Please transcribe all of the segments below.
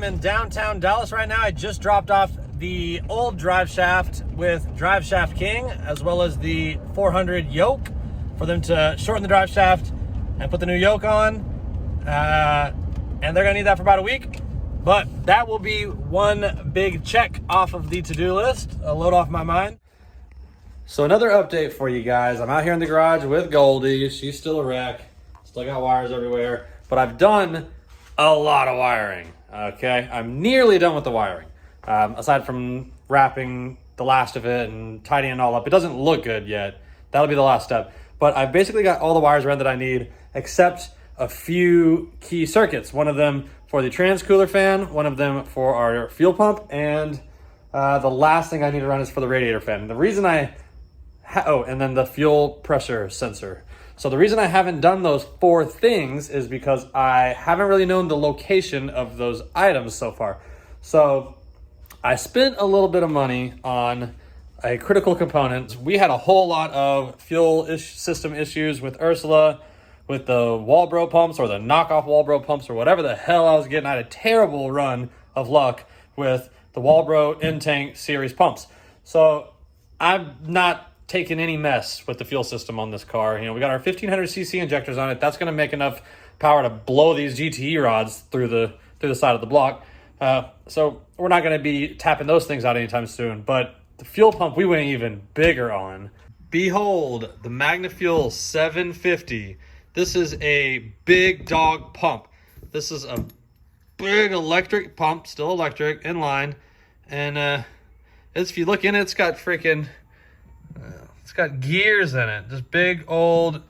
I'm in downtown Dallas right now. I just dropped off the old drive shaft with Drive Shaft King, as well as the 400 yoke for them to shorten the drive shaft and put the new yoke on. And they're gonna need that for about a week. But that will be one big check off of the to-do list, a load off my mind. So another update for you guys. I'm out here in the garage with Goldie. She's still a wreck. Still got wires everywhere. But I've done a lot of wiring, okay? I'm nearly done with the wiring. Aside from wrapping the last of it and tidying it all up. It doesn't look good yet. That'll be the last step. But I've basically got all the wires around that I need, except a few key circuits. One of them for the trans cooler fan, one of them for our fuel pump, and the last thing I need to run is for the radiator fan. And the reason and then the fuel pressure sensor. So the reason I haven't done those 4 things is because I haven't really known the location of those items so far. So I spent a little bit of money on a critical component. We had a whole lot of fuel system issues with Ursula, with the Walbro pumps or the knockoff Walbro pumps or whatever the hell I was getting. I had a terrible run of luck with the Walbro in-tank series pumps. So I'm not taking any mess with the fuel system on this car. You know, we got our 1500cc injectors on it. That's going to make enough power to blow these GTE rods through the side of the block. So we're not going to be tapping those things out anytime soon. But the fuel pump we went even bigger on. Behold, the magnafuel 750. This is a big dog pump. This is a big electric pump, still electric, inline. And if you look in it, it's got freaking... it's got gears in it, just big old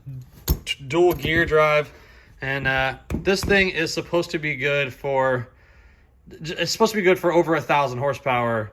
dual gear drive. And this thing is supposed to be good for, over 1,000 horsepower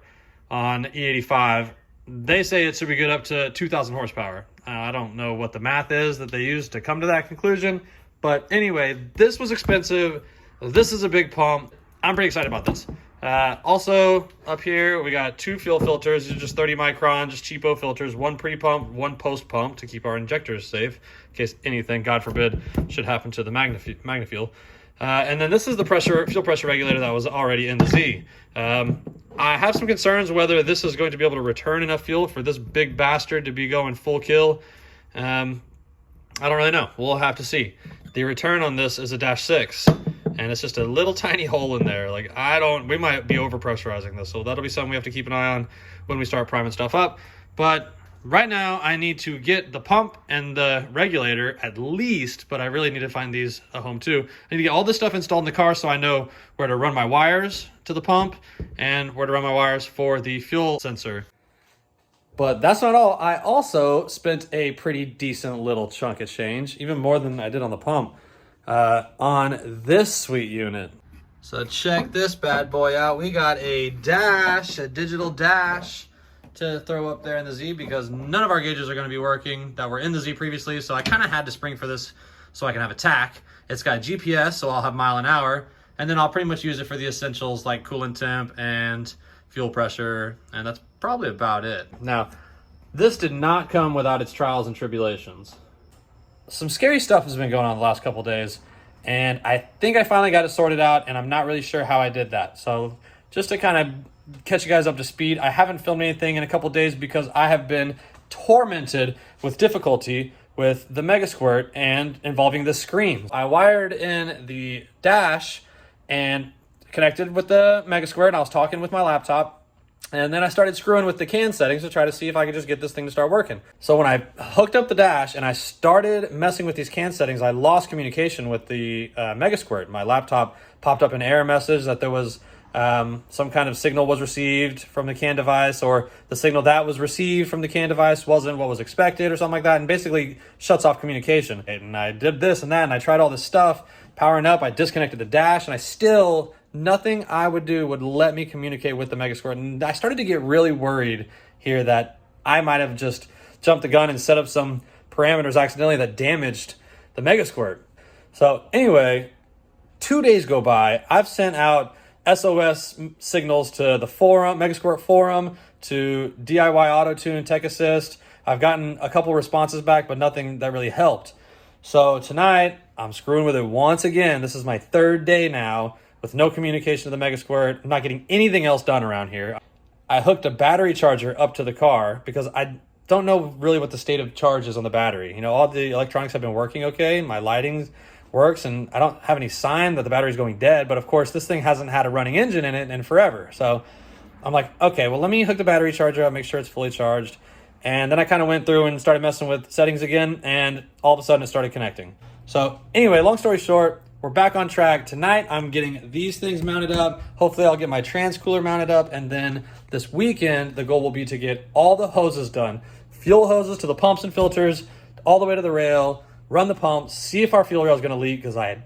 on E85. They say it should be good up to 2,000 horsepower. I don't know what the math is that they use to come to that conclusion. But anyway, this was expensive. This is a big pump. I'm pretty excited about this. Also up here, we got 2 fuel filters. These are just 30 micron, just cheapo filters. 1 pre-pump, 1 post-pump to keep our injectors safe in case anything, God forbid, should happen to the magnafuel. And then this is the fuel pressure regulator that was already in the Z. I have some concerns whether this is going to be able to return enough fuel for this big bastard to be going full kill. I don't really know. We'll have to see. The return on this is a -6. And it's just a little tiny hole in there. Like, we might be over pressurizing this. So that'll be something we have to keep an eye on when we start priming stuff up. But right now I need to get the pump and the regulator at least, but I really need to find these at home too. I need to get all this stuff installed in the car so I know where to run my wires to the pump and where to run my wires for the fuel sensor. But that's not all. I also spent a pretty decent little chunk of change, even more than I did on the pump. On this sweet unit. So check this bad boy out. We got a digital dash to throw up there in the Z because none of our gauges are going to be working that were in the Z previously. So I kind of had to spring for this so I can have a tack. It's got GPS, so I'll have mile an hour. And then I'll pretty much use it for the essentials like coolant temp and fuel pressure. And that's probably about it. Now, this did not come without its trials and tribulations. Some scary stuff has been going on the last couple days, and I think I finally got it sorted out, and I'm not really sure how I did that. So just to kind of catch you guys up to speed, I haven't filmed anything in a couple days because I have been tormented with difficulty with the Megasquirt and involving the screen. I wired in the dash and connected with the Megasquirt, and I was talking with my laptop. And then I started screwing with the CAN settings to try to see if I could just get this thing to start working. So when I hooked up the dash and I started messing with these CAN settings, I lost communication with the Megasquirt. My laptop popped up an error message that there was some kind of signal was received from the CAN device, or the signal that was received from the CAN device wasn't what was expected or something like that, and basically shuts off communication. And I did this and that, and I tried all this stuff, powering up. I disconnected the dash, and I still... nothing I would do would let me communicate with the Megasquirt. And I started to get really worried here that I might have just jumped the gun and set up some parameters accidentally that damaged the Megasquirt. So anyway, 2 days go by. I've sent out SOS signals to the forum, Megasquirt forum, to DIY Auto Tune, Tech Assist. I've gotten a couple responses back, but nothing that really helped. So tonight, I'm screwing with it once again. This is my 3rd day now with no communication to the Megasquirt. I'm not getting anything else done around here. I hooked a battery charger up to the car because I don't know really what the state of charge is on the battery. You know, all the electronics have been working okay. My lighting works, and I don't have any sign that the battery's going dead. But of course, this thing hasn't had a running engine in it in forever. So I'm like, okay, well, let me hook the battery charger up, make sure it's fully charged. And then I kind of went through and started messing with settings again, and all of a sudden it started connecting. So anyway, long story short, we're back on track. Tonight, I'm getting these things mounted up. Hopefully, I'll get my trans cooler mounted up. And then this weekend, the goal will be to get all the hoses done. Fuel hoses to the pumps and filters, all the way to the rail, run the pumps, see if our fuel rail is going to leak, because I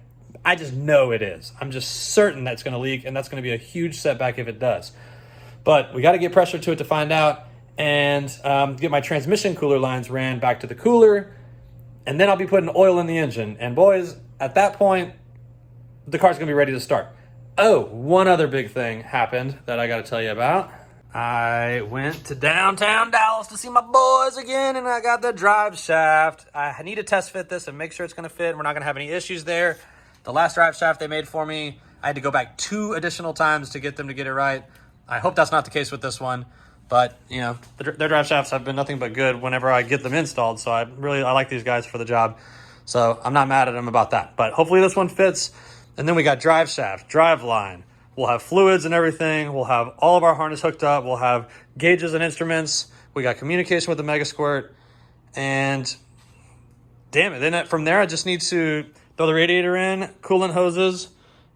just know it is. I'm just certain that's going to leak, and that's going to be a huge setback if it does. But we got to get pressure to it to find out, and get my transmission cooler lines ran back to the cooler, and then I'll be putting oil in the engine. And boys, at that point, the car's gonna be ready to start. Oh, one other big thing happened that I gotta tell you about. I went to downtown Dallas to see my boys again, and I got the drive shaft. I need to test fit this and make sure it's gonna fit. We're not gonna have any issues there. The last drive shaft they made for me, I had to go back 2 additional times to get them to get it right. I hope that's not the case with this one, but you know, their drive shafts have been nothing but good whenever I get them installed. So I like these guys for the job. So I'm not mad at them about that, but hopefully this one fits. And then we got drive shaft, drive line. We'll have fluids and everything. We'll have all of our harness hooked up. We'll have gauges and instruments. We got communication with the Megasquirt. And damn it, then from there, I just need to throw the radiator in, coolant hoses,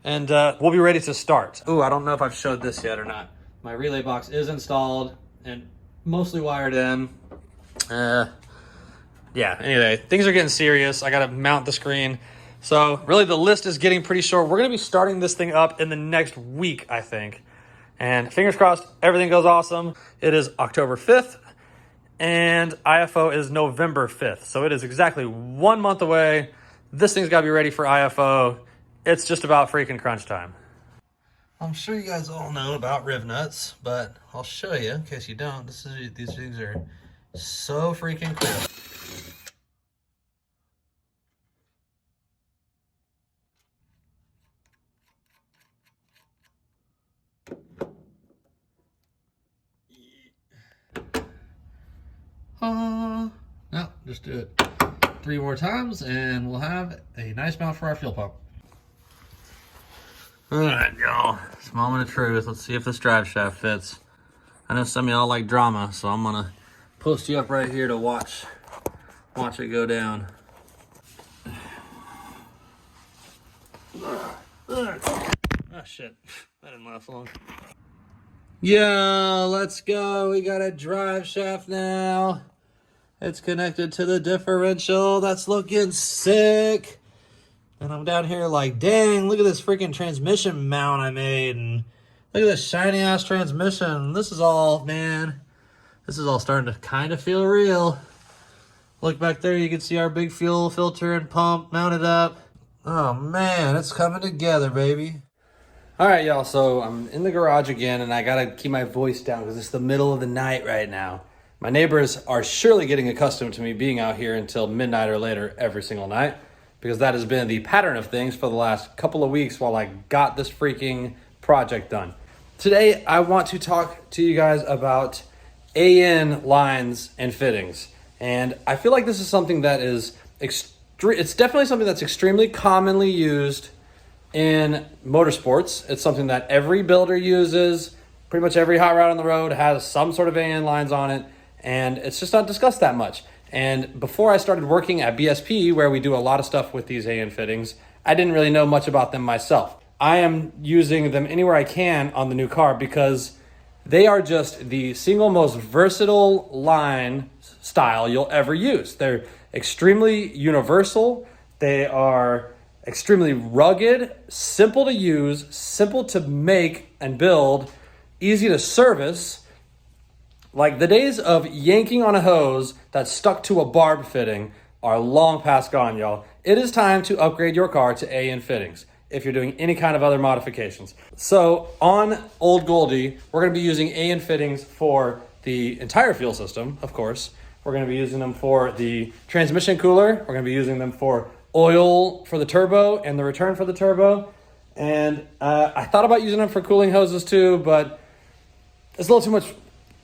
and we'll be ready to start. Ooh, I don't know if I've showed this yet or not. My relay box is installed and mostly wired in. Yeah, anyway, things are getting serious. I got to mount the screen. So really the list is getting pretty short. We're going to be starting this thing up in the next week, I think. And fingers crossed, everything goes awesome. It is October 5th and IFO is November 5th. So it is exactly 1 month away. This thing's got to be ready for IFO. It's just about freaking crunch time. I'm sure you guys all know about riv nuts, but I'll show you in case you don't. These things are so freaking cool. No, just do it 3 more times and we'll have a nice mount for our fuel pump. All right, y'all, it's moment of truth. Let's see if this drive shaft fits. I know some of y'all like drama, so I'm gonna post you up right here to watch it go down. Oh shit, that didn't last long. Yeah, let's go. We got a drive shaft now. It's connected to the differential. That's looking sick. And I'm down here like, dang, look at this freaking transmission mount I made. And look at this shiny ass transmission. This is all, man, this is all starting to kind of feel real. Look back there, you can see our big fuel filter and pump mounted up. Oh man, it's coming together, baby. All right, y'all, so I'm in the garage again, and I gotta keep my voice down because it's the middle of the night right now. My neighbors are surely getting accustomed to me being out here until midnight or later every single night, because that has been the pattern of things for the last couple of weeks while I got this freaking project done. Today, I want to talk to you guys about AN lines and fittings. And I feel like this is something that is, it's definitely something that's extremely commonly used in motorsports. It's something that every builder uses. Pretty much every hot rod on the road has some sort of AN lines on it, and it's just not discussed that much. And before I started working at BSP, where we do a lot of stuff with these AN fittings, I didn't really know much about them myself. I am using them anywhere I can on the new car because they are just the single most versatile line style you'll ever use. They're extremely universal. They are extremely rugged, simple to use, simple to make and build, easy to service. Like the days of yanking on a hose that stuck to a barb fitting are long past gone, y'all. It is time to upgrade your car to AN fittings if you're doing any kind of other modifications. So on Old Goldie, we're gonna be using AN fittings for the entire fuel system, of course. We're gonna be using them for the transmission cooler. We're gonna be using them for oil for the turbo and the return for the turbo. And I thought about using them for cooling hoses too, but it's a little too much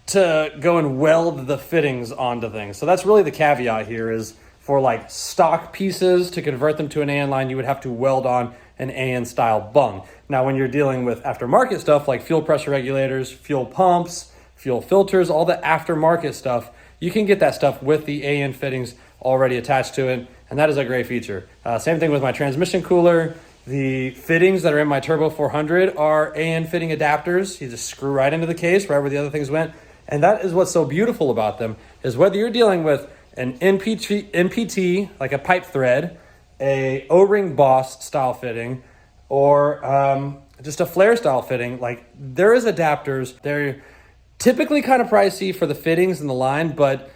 to go and weld the fittings onto things. So that's really the caveat here, is for like stock pieces, to convert them to an AN line, you would have to weld on an AN style bung. Now, when you're dealing with aftermarket stuff like fuel pressure regulators, fuel pumps, fuel filters, all the aftermarket stuff, you can get that stuff with the AN fittings already attached to it. And that is a great feature. Same thing with my transmission cooler. The fittings that are in my Turbo 400 are AN fitting adapters. You just screw right into the case, right where the other things went. And that is what's so beautiful about them, is whether you're dealing with an NPT, like a pipe thread, a O-ring boss style fitting, or just a flare style fitting, like there is adapters. They're typically kind of pricey for the fittings and the line, but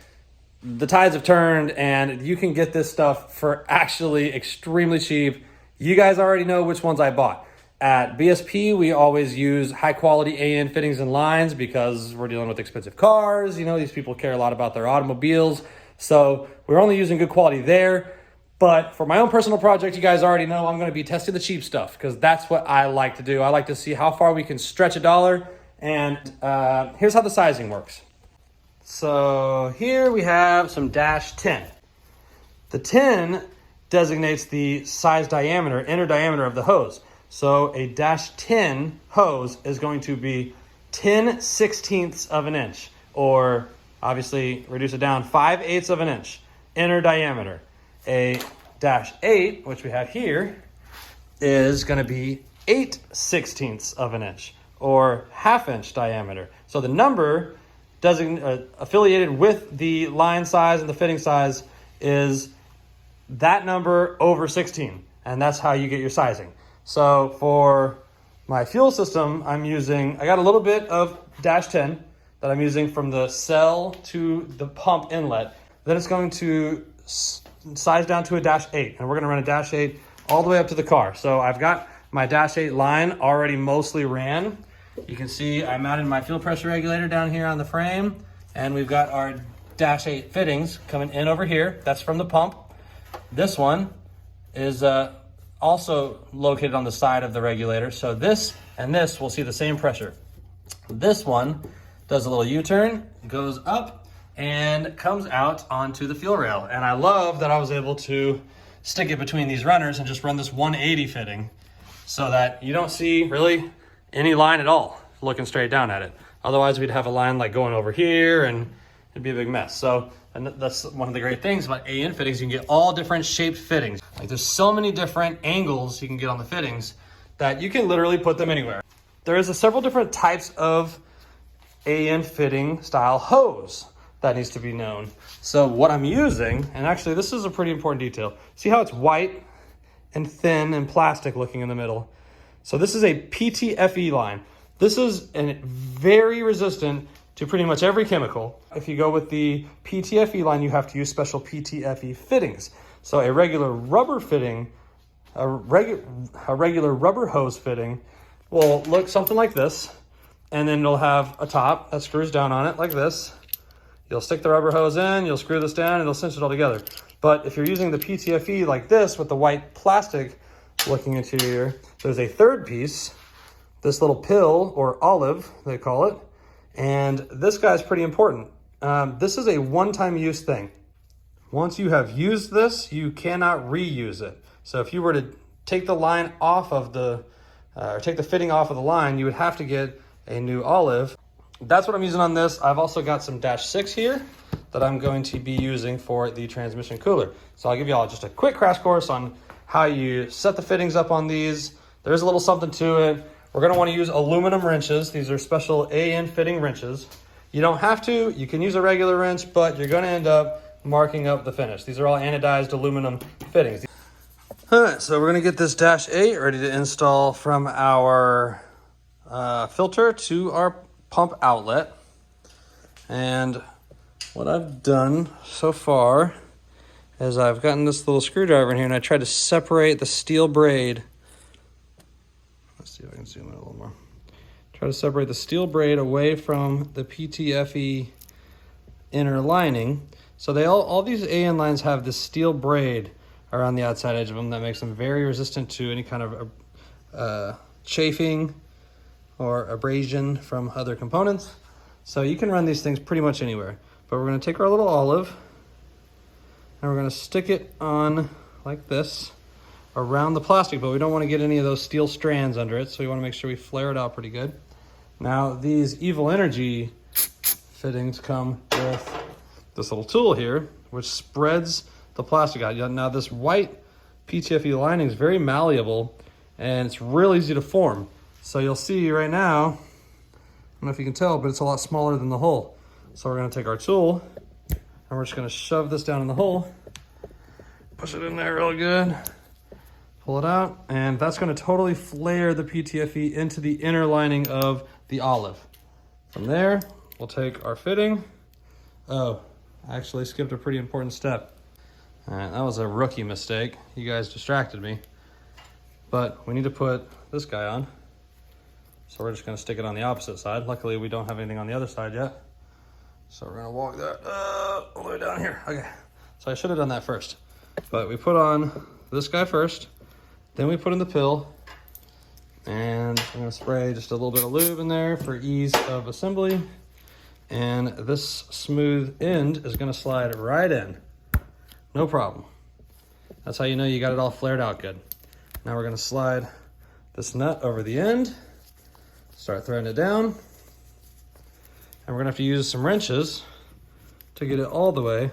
the tides have turned and you can get this stuff for actually extremely cheap. You guys already know which ones I bought. At BSP, we always use high quality AN fittings and lines because we're dealing with expensive cars. You know, these people care a lot about their automobiles. So we're only using good quality there. But for my own personal project, you guys already know I'm going to be testing the cheap stuff because that's what I like to do. I like to see how far we can stretch a dollar. And here's how the sizing works. So here we have some dash 10. The 10 designates the size diameter, inner diameter of the hose. So a dash 10 hose is going to be 10/16 of an inch, or obviously reduce it down 5/8 of an inch, inner diameter. A dash 8, which we have here, is going to be 8/16 of an inch, or ½ inch diameter. So the number affiliated with the line size and the fitting size is that number over 16, and that's how you get your sizing. So for my fuel system, I got a little bit of dash 10 that I'm using from the cell to the pump inlet. Then it's going to size down to a dash 8, and we're going to run a dash 8 all the way up to the car. So I've got my dash 8 line already mostly ran. You can see I mounted my fuel pressure regulator down here on the frame, and we've got our dash 8 fittings coming in over here. That's from the pump. This one is also located on the side of the regulator. So this and this will see the same pressure. This one does a little U-turn, goes up, and comes out onto the fuel rail. And I love that I was able to stick it between these runners and just run this 180 fitting so that you don't see really any line at all looking straight down at it. Otherwise, we'd have a line like going over here and it'd be a big mess. So, and that's one of the great things about AN fittings. You can get all different shaped fittings. Like there's so many different angles you can get on the fittings that you can literally put them anywhere. There is several different types of AN fitting style hose that needs to be known. So what I'm using, and actually this is a pretty important detail. See how it's white and thin and plastic looking in the middle? So this is a PTFE line. This is very resistant to pretty much every chemical. If you go with the PTFE line, you have to use special PTFE fittings. So a regular rubber fitting, a regular rubber hose fitting will look something like this, and then it'll have a top that screws down on it like this. You'll stick the rubber hose in, you'll screw this down, and it'll cinch it all together. But if you're using the PTFE like this with the white plastic looking interior, there's a third piece, this little pill or olive, they call it. And this guy's pretty important. This is a one-time use thing. Once you have used this, you cannot reuse it. So if you were to take the line off of or take the fitting off of the line, you would have to get a new olive. That's what I'm using on this. I've also got some dash 6 here that I'm going to be using for the transmission cooler. So I'll give you all just a quick crash course on how you set the fittings up on these. There's a little something to it. We're going to want to use aluminum wrenches. These are special AN fitting wrenches. You don't have to. You can use a regular wrench, but you're going to end up marking up the finish. These are all anodized aluminum fittings. All right, so we're going to get this dash 8 ready to install from our filter to our pump outlet. And what I've done so far is I've gotten this little screwdriver in here and I tried to separate the steel braid. Let's see if I can zoom in a little more. Try to separate the steel braid away from the PTFE inner lining. So all these AN lines have this steel braid around the outside edge of them that makes them very resistant to any kind of chafing or abrasion from other components. So you can run these things pretty much anywhere. But we're going to take our little olive and we're going to stick it on like this around the plastic, but we don't want to get any of those steel strands under it, so we want to make sure we flare it out pretty good. Now these Evil Energy fittings come with this little tool here, which spreads the plastic out. Now this white PTFE lining is very malleable and it's real easy to form. So you'll see right now, I don't know if you can tell, but it's a lot smaller than the hole. So we're going to take our tool and we're just going to shove this down in the hole, push it in there real good, pull it out, and that's going to totally flare the PTFE into the inner lining of the olive. From there, we'll take our fitting. Oh, I actually skipped a pretty important step. All right, that was a rookie mistake. You guys distracted me. But we need to put this guy on. So we're just going to stick it on the opposite side. Luckily, we don't have anything on the other side yet. So we're going to walk that all the way down here. Okay, so I should have done that first. But we put on this guy first. Then we put in the pill. And I'm going to spray just a little bit of lube in there for ease of assembly. And this smooth end is going to slide right in. No problem. That's how you know you got it all flared out good. Now we're going to slide this nut over the end. Start threading it down. And we're going to have to use some wrenches to get it all the way.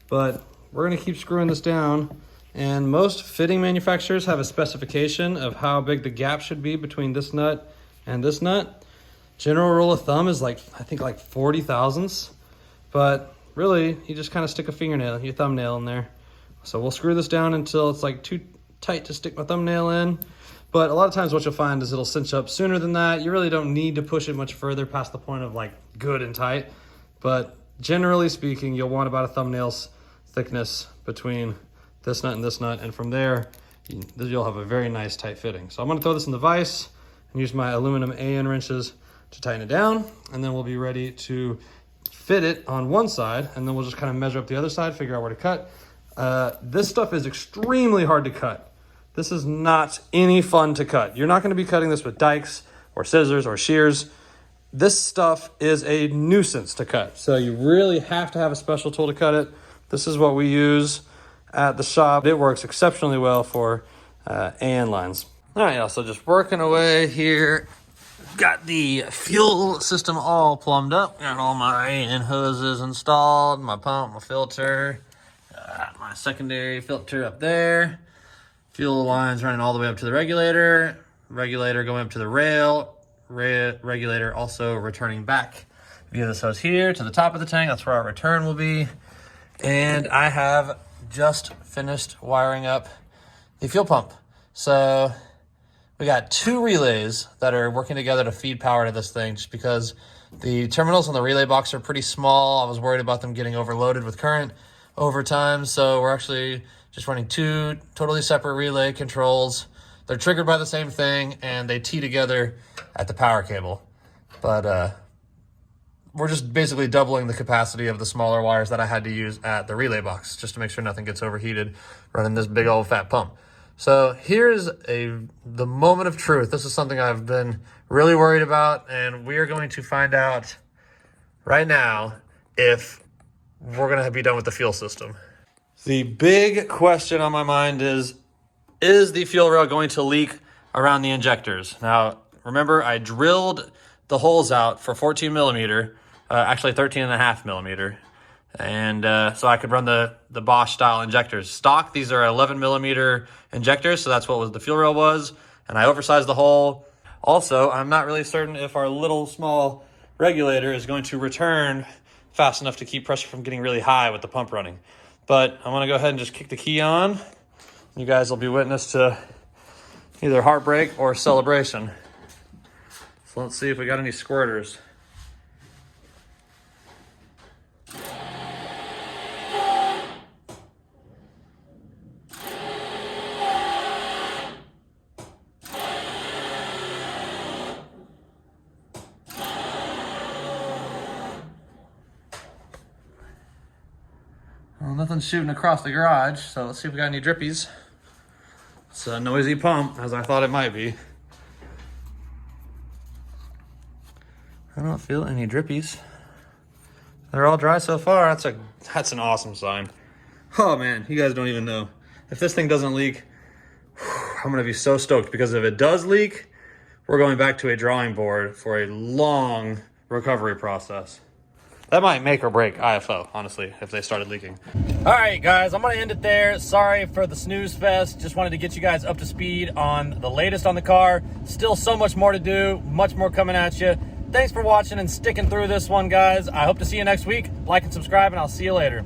But we're going to keep screwing this down. And most fitting manufacturers have a specification of how big the gap should be between this nut and this nut. General rule of thumb is like, I think like 40 thousandths. But really, you just kind of stick a fingernail, your thumbnail in there. So we'll screw this down until it's like too tight to stick my thumbnail in. But a lot of times what you'll find is it'll cinch up sooner than that. You really don't need to push it much further past the point of like good and tight. But generally speaking, you'll want about a thumbnail's thickness between this nut and this nut. And from there, you'll have a very nice tight fitting. So I'm gonna throw this in the vise and use my aluminum AN wrenches to tighten it down. And then we'll be ready to fit it on one side. And then we'll just kind of measure up the other side, figure out where to cut. This stuff is extremely hard to cut. This is not any fun to cut. You're not going to be cutting this with dikes or scissors or shears. This stuff is a nuisance to cut. So you really have to have a special tool to cut it. This is what we use at the shop. It works exceptionally well for AN lines. All right, y'all, so just working away here. Got the fuel system all plumbed up. Got all my AN hoses installed, my pump, my filter, my secondary filter up there. Fuel lines running all the way up to the regulator going up to the rail, regulator also returning back via this hose here to the top of the tank. That's where our return will be. And I have just finished wiring up the fuel pump. So we got two relays that are working together to feed power to this thing, just because the terminals on the relay box are pretty small. I was worried about them getting overloaded with current over time. So we're actually just running two totally separate relay controls. They're triggered by the same thing and they tee together at the power cable. But we're just basically doubling the capacity of the smaller wires that I had to use at the relay box just to make sure nothing gets overheated running this big old fat pump. So here's the moment of truth. This is something I've been really worried about, and we are going to find out right now if we're going to be done with the fuel system. The big question on my mind is the fuel rail going to leak around the injectors? Now, remember, I drilled the holes out for 14 millimeter, actually 13.5 millimeter. And so I could run the Bosch style injectors. Stock, these are 11 millimeter injectors, so that's what the fuel rail was. And I oversized the hole. Also, I'm not really certain if our little small regulator is going to return fast enough to keep pressure from getting really high with the pump running. But I'm gonna go ahead and just kick the key on. You guys will be witness to either heartbreak or celebration. So let's see if we got any squirters. Well, nothing's shooting across the garage, so let's see if we got any drippies. It's a noisy pump, as I thought it might be. I don't feel any drippies. They're all dry so far. That's an awesome sign. Oh man, you guys don't even know. If this thing doesn't leak, I'm gonna be so stoked, because if it does leak, we're going back to a drawing board for a long recovery process. That might make or break IFO, honestly, if they started leaking. All right, guys, I'm gonna end it there. Sorry for the snooze fest. Just wanted to get you guys up to speed on the latest on the car. Still so much more to do, much more coming at you. Thanks for watching and sticking through this one, guys. I hope to see you next week. Like and subscribe, and I'll see you later.